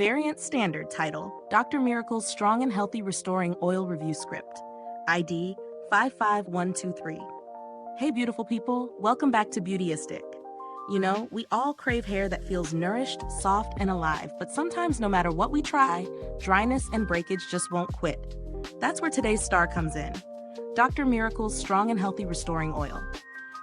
Variant Standard title, Dr. Miracle's Strong and Healthy Restoring Oil Review Script, ID 55123. Hey beautiful people, welcome back to Beautyistic. You know, we all crave hair that feels nourished, soft, and alive, but sometimes no matter what we try, dryness and breakage just won't quit. That's where today's star comes in. Dr. Miracle's Strong and Healthy Restoring Oil.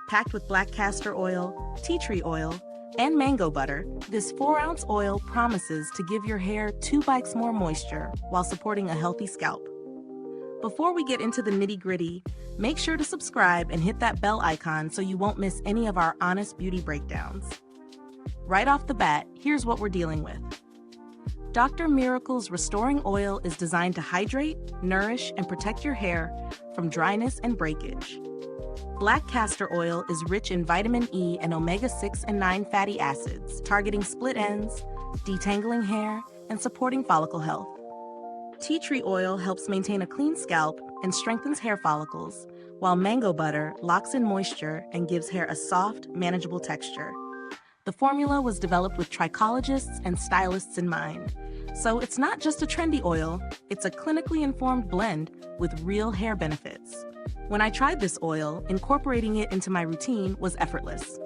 Packed with black castor oil, tea tree oil, and mango butter, this 4-ounce oil promises to give your hair 2 bites more moisture while supporting a healthy scalp. Before we get into the nitty-gritty, make sure to subscribe and hit that bell icon so you won't miss any of our honest beauty breakdowns. Right off the bat, here's what we're dealing with. Dr. Miracle's Restoring Oil is designed to hydrate, nourish, and protect your hair from dryness and breakage. Black castor oil is rich in vitamin E and omega-6 and 9 fatty acids, targeting split ends, detangling hair, and supporting follicle health. Tea tree oil helps maintain a clean scalp and strengthens hair follicles, while mango butter locks in moisture and gives hair a soft, manageable texture. The formula was developed with trichologists and stylists in mind, so it's not just a trendy oil, it's a clinically informed blend with real hair benefits. When I tried this oil, incorporating it into my routine was effortless.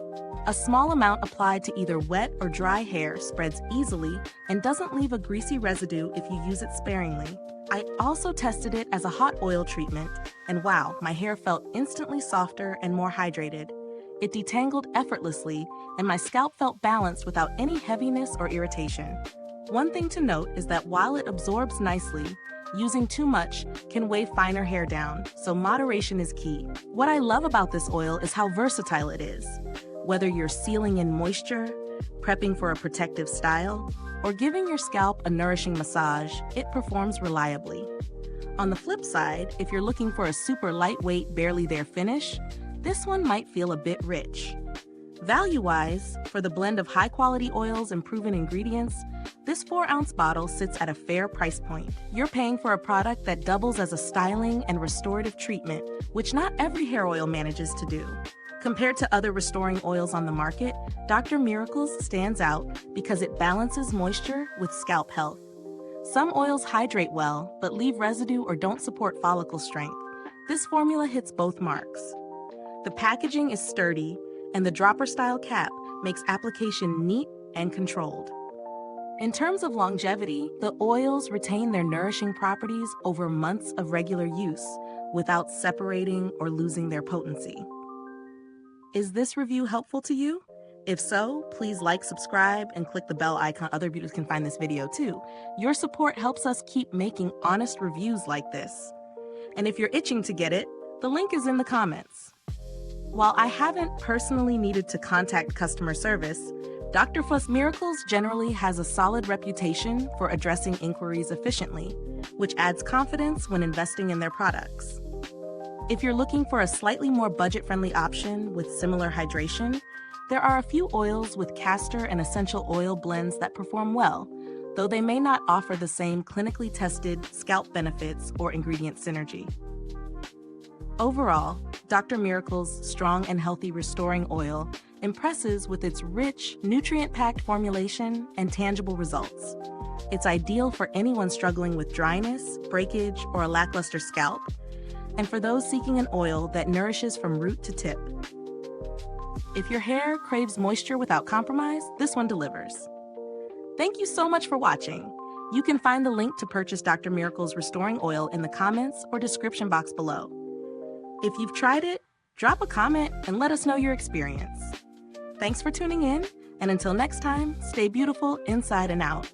A small amount applied to either wet or dry hair spreads easily and doesn't leave a greasy residue if you use it sparingly. I also tested it as a hot oil treatment, and wow, my hair felt instantly softer and more hydrated. It detangled effortlessly, and my scalp felt balanced without any heaviness or irritation. One thing to note is that while it absorbs nicely, using too much can weigh finer hair down, so moderation is key. What I love about this oil is how versatile it is. Whether you're sealing in moisture, prepping for a protective style, or giving your scalp a nourishing massage, it performs reliably. On the flip side, if you're looking for a super lightweight, barely there finish, this one might feel a bit rich. Value-wise, for the blend of high-quality oils and proven ingredients, this 4-ounce bottle sits at a fair price point. You're paying for a product that doubles as a styling and restorative treatment, which not every hair oil manages to do. Compared to other restoring oils on the market, Dr. Miracle's stands out because it balances moisture with scalp health. Some oils hydrate well, but leave residue or don't support follicle strength. This formula hits both marks. The packaging is sturdy, and the dropper-style cap makes application neat and controlled. In terms of longevity, the oils retain their nourishing properties over months of regular use without separating or losing their potency. Is this review helpful to you? If so, please like, subscribe, and click the bell icon so other beauties can find this video too. Your support helps us keep making honest reviews like this. And if you're itching to get it, the link is in the comments. While I haven't personally needed to contact customer service, Dr. Miracle's generally has a solid reputation for addressing inquiries efficiently, which adds confidence when investing in their products. If you're looking for a slightly more budget-friendly option with similar hydration, there are a few oils with castor and essential oil blends that perform well, though they may not offer the same clinically tested scalp benefits or ingredient synergy. Overall, Dr. Miracle's Strong and Healthy Restoring Oil impresses with its rich, nutrient-packed formulation and tangible results. It's ideal for anyone struggling with dryness, breakage, or a lackluster scalp, and for those seeking an oil that nourishes from root to tip. If your hair craves moisture without compromise, this one delivers. Thank you so much for watching. You can find the link to purchase Dr. Miracle's Restoring Oil in the comments or description box below. If you've tried it, drop a comment and let us know your experience. Thanks for tuning in, and until next time, stay beautiful inside and out.